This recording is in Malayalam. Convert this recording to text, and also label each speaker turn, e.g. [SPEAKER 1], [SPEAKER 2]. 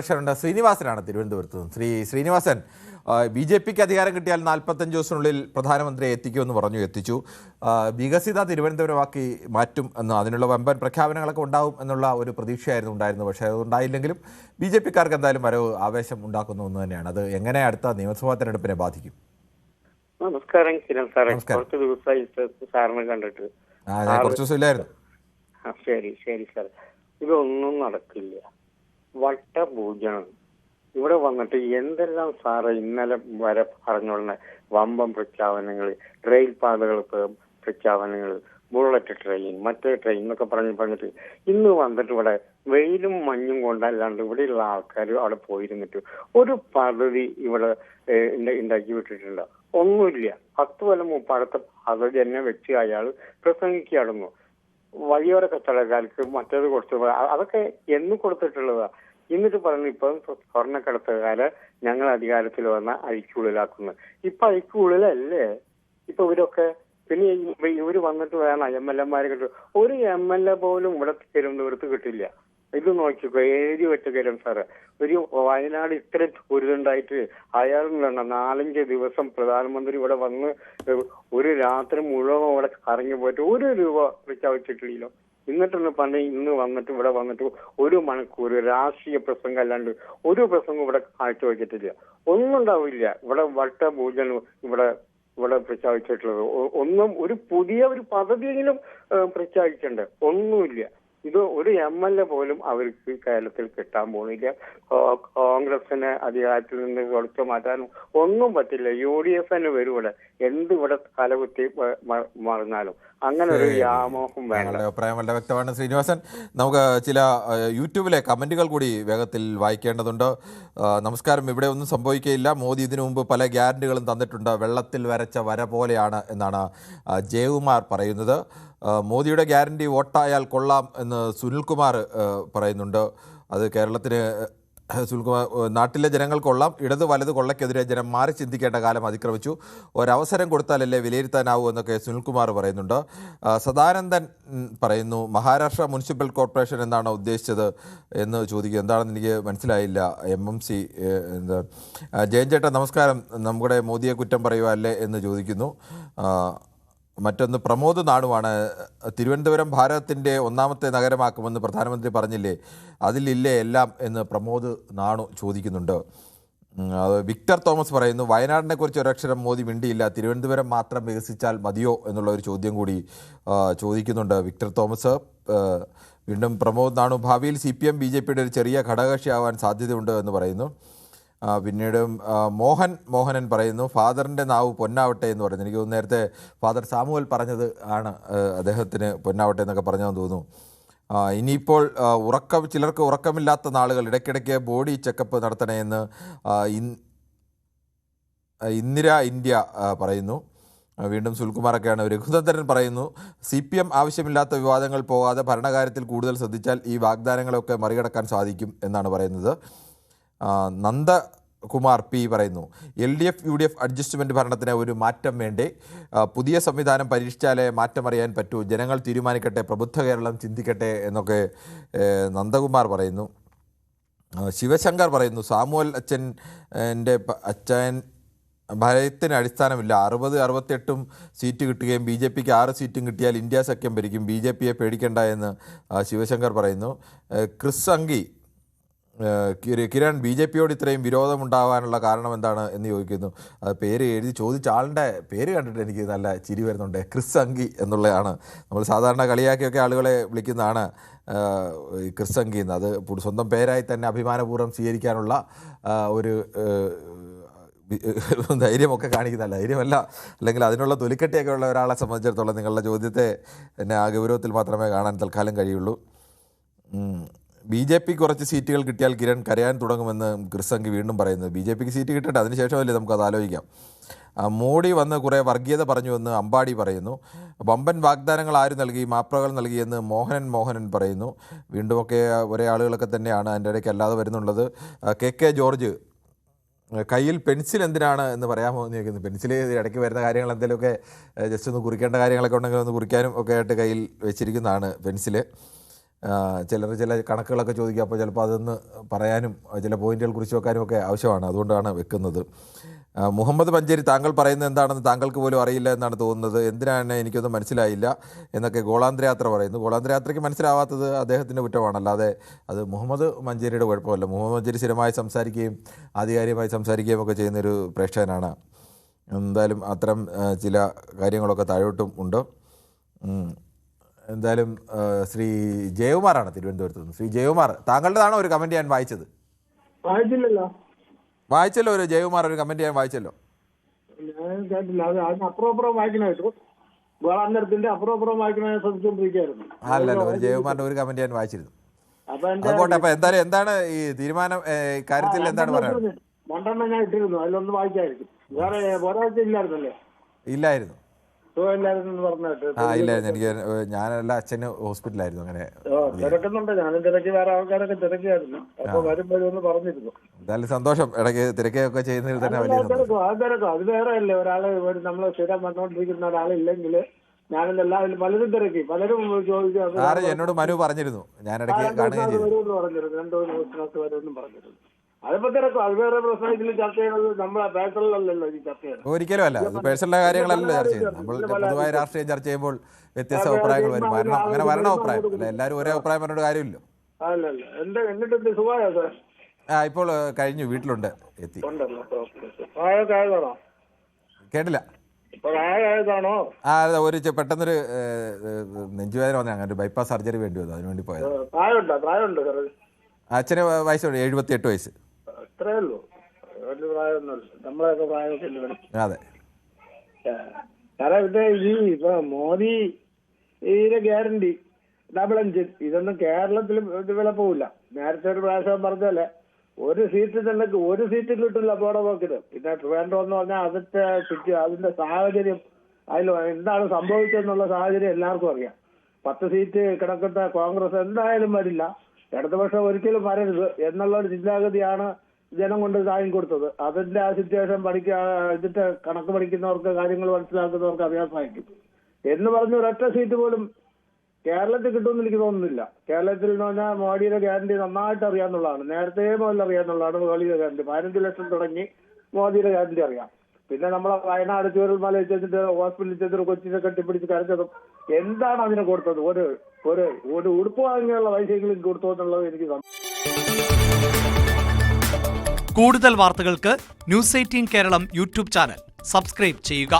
[SPEAKER 1] അക്ഷരമുണ്ട് ശ്രീനിവാസനാണ് തിരുവനന്തപുരത്ത് നിന്ന്. ശ്രീനിവാസൻ, ബി ജെ പിക്ക് അധികാരം കിട്ടിയാൽ 45 ദിവസത്തിനുള്ളിൽ പ്രധാനമന്ത്രിയെ എത്തിക്കുമെന്ന് പറഞ്ഞു, എത്തിച്ചു. വികസിത തിരുവനന്തപുരമാക്കി മാറ്റും എന്ന്, അതിനുള്ള വമ്പൻ പ്രഖ്യാപനങ്ങളൊക്കെ ഉണ്ടാവും എന്നുള്ള ഒരു പ്രതീക്ഷയായിരുന്നു ഉണ്ടായിരുന്നത്. പക്ഷേ അതുണ്ടായില്ലെങ്കിലും ബി ജെ പിക്കാർക്ക് എന്തായാലും വരവ് ആവേശം ഉണ്ടാക്കുന്ന ഒന്ന് തന്നെയാണ്. അത് എങ്ങനെ അടുത്ത നിയമസഭാ തെരഞ്ഞെടുപ്പിനെ ബാധിക്കും?
[SPEAKER 2] നമസ്കാരം കിരൺ സാറേ, കുറച്ച് ദിവസമായി സാറിനെ കണ്ടിട്ട്.
[SPEAKER 1] ഞാൻ കുറച്ച് ദിവസം ഇല്ലായിരുന്നു.
[SPEAKER 2] ശരി ശരി സാർ, ഇതൊന്നും നടക്കില്ല, വട്ടപൂജയാണ്. ഇവിടെ വന്നിട്ട് എന്തെല്ലാം സാറ് ഇന്നലെ വരെ പറഞ്ഞോളെ വമ്പം പ്രഖ്യാപനങ്ങൾ, റെയിൽ പാതകൾ പ്രഖ്യാപനങ്ങൾ, ബുള്ളറ്റ് ട്രെയിൻ, മറ്റേ ട്രെയിൻ എന്നൊക്കെ പറഞ്ഞിട്ട് ഇന്ന് വന്നിട്ട് ഇവിടെ വെയിലും മഞ്ഞും കൊണ്ടല്ലാണ്ട് ഇവിടെയുള്ള ആൾക്കാർ അവിടെ പോയിരുന്നിട്ട് ഒരു പദ്ധതി ഇവിടെ ഉണ്ടാക്കി വിട്ടിട്ടുണ്ട്? ഒന്നുമില്ല. 10 കൊല്ലം മുമ്പ് അടുത്ത പദ്ധതി തന്നെ വെച്ച് അയാൾ പ്രസംഗിക്കാടുന്നു. വഴിയോര കച്ചവടക്കാർക്ക് മറ്റേത് കൊടുത്തു, അതൊക്കെ എന്ന് കൊടുത്തിട്ടുള്ളതാ. എന്നിട്ട് പറഞ്ഞു ഇപ്പം സ്വർണ്ണക്കടത്തുകാരെ ഞങ്ങൾ അധികാരത്തിൽ വന്ന അഴിക്കുള്ളിലാക്കുന്നു. ഇപ്പൊ അഴിക്കുള്ളിലല്ലേ ഇപ്പൊ ഇവരൊക്കെ? പിന്നെ ഇവര് വന്നിട്ട് വേണം MLA-മാരെ കിട്ടും. ഒരു MLA പോലും ഇവിടെ തിരുവനന്തപുരത്ത് കിട്ടില്ല. ഇത് നോക്കിക്കോ, ഏരി ഒറ്റക്കരം സാറ്. ഒരു വയനാട് ഇത്ര ദുരിതമുണ്ടായിട്ട് അയാൾ 4-5 ദിവസം പ്രധാനമന്ത്രി ഇവിടെ വന്ന് ഒരു രാത്രി മുഴുവൻ ഇവിടെ കറങ്ങി പോയിട്ട് 1 രൂപ പ്രഖ്യാപിച്ചിട്ടില്ലല്ലോ. എന്നിട്ടൊന്ന് പറഞ്ഞ് ഇന്ന് വന്നിട്ട് ഇവിടെ വന്നിട്ട് 1 മണിക്കൂർ രാഷ്ട്രീയ പ്രസംഗം അല്ലാണ്ട് ഒരു പ്രസംഗം ഇവിടെ കാഴ്ചവെച്ചിട്ടില്ല. ഒന്നും ഉണ്ടാവില്ല. ഇവിടെ വട്ടപൂജൻ ഇവിടെ പ്രഖ്യാപിച്ചിട്ടുള്ളത് ഒന്നും, ഒരു പുതിയ ഒരു പദ്ധതിയെങ്കിലും പ്രഖ്യാപിക്കണ്ടേ? ഒന്നുമില്ല. ഇത് ഒരു MLA പോലും അവർക്ക് കേരളത്തിൽ കിട്ടാൻ പോകുന്നില്ല. കോൺഗ്രസിനെ അധികാരത്തിൽ നിന്ന് കൊടുത്തു മാറ്റാനും ഒന്നും പറ്റില്ല. UDF തന്നെ വരും ഇവിടെ, എന്തിവിടെ തലകുത്തി മറന്നാലും. അങ്ങനെ ഒരു വ്യാമോഹം വേണം.
[SPEAKER 1] അഭിപ്രായം വളരെ വ്യക്തമാണ് ശ്രീനിവാസൻ. നമുക്ക് ചില യൂട്യൂബിലെ കമൻറ്റുകൾ കൂടി വേഗത്തിൽ വായിക്കേണ്ടതുണ്ട്. നമസ്കാരം, ഇവിടെ ഒന്നും സംഭവിക്കുകയില്ല. മോദി ഇതിനു മുമ്പ് പല ഗ്യാരണ്ടികളും തന്നിട്ടുണ്ട്, വെള്ളത്തിൽ വരച്ച വര പോലെയാണ് എന്നാണ് ജയകുമാർ പറയുന്നത്. മോദിയുടെ ഗ്യാരണ്ടി വോട്ടായാൽ കൊള്ളാം എന്ന് സുനിൽകുമാർ പറയുന്നുണ്ട്. അത് കേരളത്തിന് സുനിൽകുമാർ, നാട്ടിലെ ജനങ്ങൾ കൊള്ളാം, ഇടത് വലത് കൊള്ളയ്ക്കെതിരെ ജനം മാറി ചിന്തിക്കേണ്ട കാലം അതിക്രമിച്ചു, ഒരവസരം കൊടുത്താലല്ലേ വിലയിരുത്താനാവൂ എന്നൊക്കെ സുനിൽകുമാർ പറയുന്നുണ്ട്. സദാനന്ദൻ പറയുന്നു, മഹാരാഷ്ട്ര മുനിസിപ്പൽ കോർപ്പറേഷൻ എന്നാണ് ഉദ്ദേശിച്ചത് എന്ന് ചോദിക്കുക. എന്താണെന്ന് എനിക്ക് മനസ്സിലായില്ല. MMC എന്താ? ജയൻചേട്ടൻ നമസ്കാരം, നമ്മുടെ മോദിയെ കുറ്റം പറയുക അല്ലേ എന്ന് ചോദിക്കുന്നു. മറ്റൊന്ന് പ്രമോദ് നാടുവാണ്, തിരുവനന്തപുരം ഭാരതത്തിൻ്റെ 1ാമത്തെ നഗരമാക്കുമെന്ന് പ്രധാനമന്ത്രി പറഞ്ഞില്ലേ, അതിലില്ലേ എല്ലാം എന്ന് പ്രമോദ് നാണു ചോദിക്കുന്നുണ്ട്. വിക്ടർ തോമസ് പറയുന്നു, വയനാടിനെ കുറിച്ച് ഒരക്ഷരം മോദി മിണ്ടിയില്ല, തിരുവനന്തപുരം മാത്രം വികസിച്ചാൽ മതിയോ എന്നുള്ള ഒരു ചോദ്യം കൂടി ചോദിക്കുന്നുണ്ട് വിക്ടർ തോമസ്. വീണ്ടും പ്രമോദ് നാണു, ഭാവിയിൽ CPM BJPയുടെ ഒരു ചെറിയ ഘടകകക്ഷിയാവാൻ സാധ്യതയുണ്ട് എന്ന് പറയുന്നു. പിന്നീട് മോഹനൻ പറയുന്നു, ഫാദറിൻ്റെ നാവ് പൊന്നാവട്ടെ എന്ന് പറയുന്നു. എനിക്ക് തോന്നുന്നു നേരത്തെ ഫാദർ സാമുവൽ പറഞ്ഞത് ആണ് അദ്ദേഹത്തിന് പൊന്നാവട്ടെ എന്നൊക്കെ പറഞ്ഞതെന്ന് തോന്നുന്നു. ഇനിയിപ്പോൾ ചിലർക്ക് ഉറക്കമില്ലാത്ത നാളുകൾ, ഇടയ്ക്കിടയ്ക്ക് ബോഡി ചെക്കപ്പ് നടത്തണമെന്ന് ഇന്ത്യ പറയുന്നു. വീണ്ടും സുൽകുമാറൊക്കെയാണ്. രഘുനന്ദൻ പറയുന്നു, CPM ആവശ്യമില്ലാത്ത വിവാദങ്ങൾ പോകാതെ ഭരണകാര്യത്തിൽ കൂടുതൽ ശ്രദ്ധിച്ചാൽ ഈ വാഗ്ദാനങ്ങളൊക്കെ മറികടക്കാൻ സാധിക്കും എന്നാണ് പറയുന്നത്. നന്ദകുമാർ P പറയുന്നു, LDF UDF അഡ്ജസ്റ്റ്മെൻറ്റ് ഭരണത്തിന് ഒരു മാറ്റം വേണ്ടേ, പുതിയ സംവിധാനം പരീക്ഷിച്ചാലേ മാറ്റം അറിയാൻ പറ്റൂ, ജനങ്ങൾ തീരുമാനിക്കട്ടെ, പ്രബുദ്ധ കേരളം ചിന്തിക്കട്ടെ എന്നൊക്കെ നന്ദകുമാർ പറയുന്നു. ശിവശങ്കർ പറയുന്നു, സാമുവൽ അച്ഛൻ ഭയത്തിന് അടിസ്ഥാനമില്ല, 60-68 സീറ്റ് കിട്ടുകയും BJPക്ക് 6 സീറ്റും കിട്ടിയാൽ ഇന്ത്യ സഖ്യം ഭരിക്കും, BJPയെ പേടിക്കേണ്ട എന്ന് ശിവശങ്കർ പറയുന്നു. ക്രിസ് അങ്കി, കിരൺ, BJPയോട് ഇത്രയും വിരോധമുണ്ടാകാനുള്ള കാരണം എന്താണ് എന്ന് ചോദിക്കുന്നു. പേര് എഴുതി ചോദിച്ച ആളുടെ പേര് കണ്ടിട്ട് എനിക്ക് നല്ല ചിരി വരുന്നുണ്ട്. ക്രിസ് അങ്കി എന്നുള്ളതാണ്. നമ്മൾ സാധാരണ കളിയാക്കിയൊക്കെ ആളുകളെ വിളിക്കുന്നതാണ് ക്രിസ് അങ്കി എന്ന്. അത് സ്വന്തം പേരായി തന്നെ അഭിമാനപൂർവ്വം സ്വീകരിക്കാനുള്ള ഒരു ധൈര്യമൊക്കെ കാണിക്കുന്നതല്ല, ധൈര്യമല്ല, അല്ലെങ്കിൽ അതിനുള്ള തൊലിക്കെട്ടിയൊക്കെ ഉള്ള ഒരാളെ സംബന്ധിച്ചിടത്തോളം നിങ്ങളുടെ ചോദ്യത്തെ എന്നെ ആ ഗൗരവത്തിൽ മാത്രമേ കാണാൻ തൽക്കാലം കഴിയുള്ളൂ. BJP കുറച്ച് സീറ്റുകൾ കിട്ടിയാൽ കിരൺ കരയാൻ തുടങ്ങുമെന്ന് ക്രിസംഗി വീണ്ടും പറയുന്നത്. BJPക്ക് സീറ്റ് കിട്ടട്ടെ, അതിനുശേഷമല്ലേ നമുക്കത് ആലോചിക്കാം. മോഡി വന്ന് കുറേ വർഗീയത പറഞ്ഞുവെന്ന് അമ്പാടി പറയുന്നു. വമ്പൻ വാഗ്ദാനങ്ങൾ ആര് നൽകി, മാപ്രകൾ നൽകിയെന്ന് മോഹനൻ പറയുന്നു. വീണ്ടുമൊക്കെ ഒരേ ആളുകളൊക്കെ തന്നെയാണ് അതിൻ്റെ ഇടയ്ക്ക് അല്ലാതെ വരുന്നുള്ളത്. KK ജോർജ്, കയ്യിൽ പെൻസിൽ എന്തിനാണ് എന്ന് പറയാമോ എന്ന് ചോദിക്കുന്നു. പെൻസിൽ ഇടയ്ക്ക് വരുന്ന കാര്യങ്ങൾ എന്തെങ്കിലുമൊക്കെ ജസ്റ്റ് ഒന്ന് കുറിക്കേണ്ട കാര്യങ്ങളൊക്കെ ഉണ്ടെങ്കിൽ ഒന്ന് കുറിക്കാനും ഒക്കെ ആയിട്ട് കയ്യിൽ വെച്ചിരിക്കുന്നതാണ് പെൻസിൽ. ചില കണക്കുകളൊക്കെ ചോദിക്കുക. അപ്പോൾ ചിലപ്പോൾ അതൊന്ന് പറയാനും ചില പോയിന്റുകൾ കുറിച്ച് വെക്കാനും ഒക്കെ ആവശ്യമാണ്. അതുകൊണ്ടാണ് വെക്കുന്നത്. മുഹമ്മദ് മഞ്ചേരി, താങ്കൾ പറയുന്നത് എന്താണെന്ന് താങ്കൾക്ക് പോലും അറിയില്ല എന്നാണ് തോന്നുന്നത്. എന്തിനാണ് എനിക്കൊന്നും മനസ്സിലായില്ല എന്നൊക്കെ ഗോളാന്തരയാത്ര പറയുന്നു. ഗോളാന്തരയാത്രയ്ക്ക് മനസ്സിലാവാത്തത് അദ്ദേഹത്തിൻ്റെ കുറ്റമാണ്, അല്ലാതെ അത് മുഹമ്മദ് മഞ്ചേരിയുടെ കുഴപ്പമല്ല. മുഹമ്മദ് മഞ്ചേരി സ്ഥിരമായി സംസാരിക്കുകയും ആധികാരികമായി സംസാരിക്കുകയും ഒക്കെ ചെയ്യുന്നൊരു പ്രേക്ഷകനാണ്. എന്തായാലും അത്തരം ചില കാര്യങ്ങളൊക്കെ താഴോട്ടും ഉണ്ട്. എന്തായാലും ശ്രീ ജയകുമാറാണ് തിരുവനന്തപുരത്ത് നിന്ന്. ശ്രീ ജയകുമാർ, താങ്കളുടേതാണോ ഒരു കമൻറ്റ് ഞാൻ വായിച്ചത്? വായിച്ചല്ലോ, ഒരു ജയകുമാർ ഒരു കമൻറ്റ് ഞാൻ വായിച്ചല്ലോ.
[SPEAKER 3] ഞാൻ കേട്ടില്ല. അത് അപ്പുറം വായിക്കണായിട്ടു ഗോളാന്തരത്തിന്റെ അപ്പുറം വായിക്കണ ശ്രമിച്ചുകൊണ്ടിരിക്കുകയായിരുന്നു.
[SPEAKER 1] അല്ലല്ലോ, ഒരു ജയകുമാറിന്റെ ഒരു കമന്റ് ഞാൻ വായിച്ചിരുന്നു.
[SPEAKER 3] അപ്പൊ
[SPEAKER 1] അതുകൊണ്ട് അപ്പൊ എന്തായാലും എന്താണ് ഈ തീരുമാനം കാര്യത്തിൽ എന്താണ് പറയുന്നത്?
[SPEAKER 3] 2 ഞാൻ ഇട്ടിരുന്നു, അതിലൊന്ന് വായിക്കായിരിക്കും. വേറെ ഒരാഴ്ച ഇല്ലായിരുന്നല്ലേ?
[SPEAKER 1] ഇല്ലായിരുന്നു,
[SPEAKER 3] സുഖമില്ലായിരുന്നു പറഞ്ഞിട്ട്.
[SPEAKER 1] ഇല്ലായിരുന്നു. എനിക്ക് ഞാനല്ല, അച്ഛന് ഹോസ്പിറ്റലായിരുന്നു. അങ്ങനെ
[SPEAKER 3] തിരക്കുന്നുണ്ട്, ഞാനും തിരക്കി, വേറെ ആൾക്കാരൊക്കെ തിരക്കിയായിരുന്നു. അപ്പൊ വരുമ്പോഴും ഒന്ന് പറഞ്ഞിരുന്നു.
[SPEAKER 1] എന്തായാലും സന്തോഷം. ഇടയ്ക്ക് തിരക്കൊക്കെ ചെയ്യുന്നതിൽ തന്നെ വലിയ
[SPEAKER 3] തിരക്കും അത് വേറെ അല്ലേ. ഒരാള് നമ്മള് സ്ഥിരം വന്നോണ്ടിരിക്കുന്ന ഒരാളില്ലെങ്കിൽ ഞാനെല്ലാം പലരും തിരക്കി, പലരും ചോദിച്ചു.
[SPEAKER 1] എന്നോട് മനു പറഞ്ഞിരുന്നു, ഞാൻ ഇടയ്ക്ക് കാണുകയും ചെയ്തു.
[SPEAKER 3] പറഞ്ഞിരുന്നു 2 ദിവസത്തിനകത്ത് വരുമെന്നും പറഞ്ഞിരുന്നു. അതിപ്പോ തിരക്കും, അത് വേറെ പ്രശ്നം. ഇതിൽ ചർച്ച ചെയ്യുന്നത് നമ്മളെ പേഴ്സണലല്ലോ ഇത് ചർച്ച ചെയ്യുന്നത്.
[SPEAKER 1] ഒരിക്കലും അല്ല, ഇത് പേഴ്സണൽ കാര്യങ്ങളല്ലല്ലോ ചർച്ച ചെയ്യുന്നത്. നമ്മൾ പൊതുവായ രാഷ്ട്രീയം ചർച്ച ചെയ്യുമ്പോൾ വ്യത്യസ്ത അഭിപ്രായങ്ങൾ വരും. അങ്ങനെ വരണ അഭിപ്രായം അല്ല, എല്ലാവരും ഒരേ അഭിപ്രായം പറഞ്ഞിട്ട് കാര്യമില്ലല്ലോ.
[SPEAKER 3] അല്ലല്ല, എന്നിട്ട് സുഖമായോ സാർ?
[SPEAKER 1] ഇപ്പോൾ കഴിഞ്ഞു, വീട്ടിലുണ്ട്, എത്തി.
[SPEAKER 3] പ്രായമൊക്കെയായതാണോ?
[SPEAKER 1] കേട്ടില്ല.
[SPEAKER 3] പ്രായമായതാണോ?
[SPEAKER 1] ഒരു പെട്ടെന്നൊരു നെഞ്ചുവേദന വന്നേ, അങ്ങനെ ഒരു ബൈപ്പാസ് സർജറി വേണ്ടി വന്നു, അതിനുവേണ്ടി പോയത്.
[SPEAKER 3] പ്രായമുണ്ടോ സാർ?
[SPEAKER 1] അച്ഛന് വയസ്സുണ്ട്, 78 വയസ്സ്.
[SPEAKER 3] അത്രേ ഉള്ളൂ, വലിയ പ്രായമൊന്നുമില്ല. നമ്മളെയൊക്കെ പ്രായമൊക്കെ ഇല്ല.
[SPEAKER 1] അതെ
[SPEAKER 3] സാറേ, ഇപ്പൊ മോദിയുടെ ഗ്യാരണ്ടി ഡബിൾ എഞ്ചിൻ ഇതൊന്നും കേരളത്തിൽ വില പോവില്ല. നേരത്തെ ഒരു പ്രാവശ്യം പറഞ്ഞാല് ഒരു സീറ്റ് കിട്ടില്ല ബോഡപോക്കിന്. പിന്നെ ട്രിവാൻഡ്രം എന്ന് പറഞ്ഞാൽ അതിന്റെ സാഹചര്യം, അതിൽ എന്താണ് സംഭവിച്ചതെന്നുള്ള സാഹചര്യം എല്ലാവർക്കും അറിയാം. 10 സീറ്റ് കിടക്കുന്ന കോൺഗ്രസ് എന്തായാലും വരില്ല, ഇടതുപക്ഷം ഒരിക്കലും വരരുത് എന്നുള്ള ഒരു ചിന്താഗതിയാണ് ജനം കൊണ്ട് കൊടുത്തത്. അതിന്റെ ആ സിറ്റുവേഷൻ ഇതിന്റെ കണക്ക് പഠിക്കുന്നവർക്ക്, കാര്യങ്ങൾ മനസ്സിലാക്കുന്നവർക്ക് അറിയാൻ സാധിക്കും. എന്ന് പറഞ്ഞ ഒരൊറ്റ സീറ്റ് പോലും കേരളത്തിൽ കിട്ടുമെന്ന് എനിക്ക് തോന്നുന്നില്ല. കേരളത്തിൽ എന്ന് പറഞ്ഞാൽ മോഡിയുടെ ഗ്യാരണ്ടി നന്നായിട്ട് അറിയാന്നുള്ളതാണ്, നേരത്തെ മുതൽ അറിയാന്നുള്ളതാണ്. മോഡിയുടെ ഗ്യാരണ്ടി 15 ലക്ഷം തുടങ്ങി മോദിയുടെ ഗ്യാരണ്ടി അറിയാം. പിന്നെ നമ്മളെ വയനാട് ചൂരൽമല വെച്ചിട്ട് ഹോസ്പിറ്റലിൽ ചെന്നിട്ട് കൊച്ചിനെ കെട്ടിപ്പിടിച്ച് കരച്ചതും എന്താണ് അതിനെ കൊടുത്തത്? ഒരു ഉടുപ്പ് വാങ്ങിയുള്ള പൈസയെങ്കിലും കൊടുത്തു എന്നുള്ളത് എനിക്ക്.
[SPEAKER 4] കൂടുതൽ വാർത്തകൾക്ക് News 18 Keralam YouTube channel subscribe ചെയ്യുക.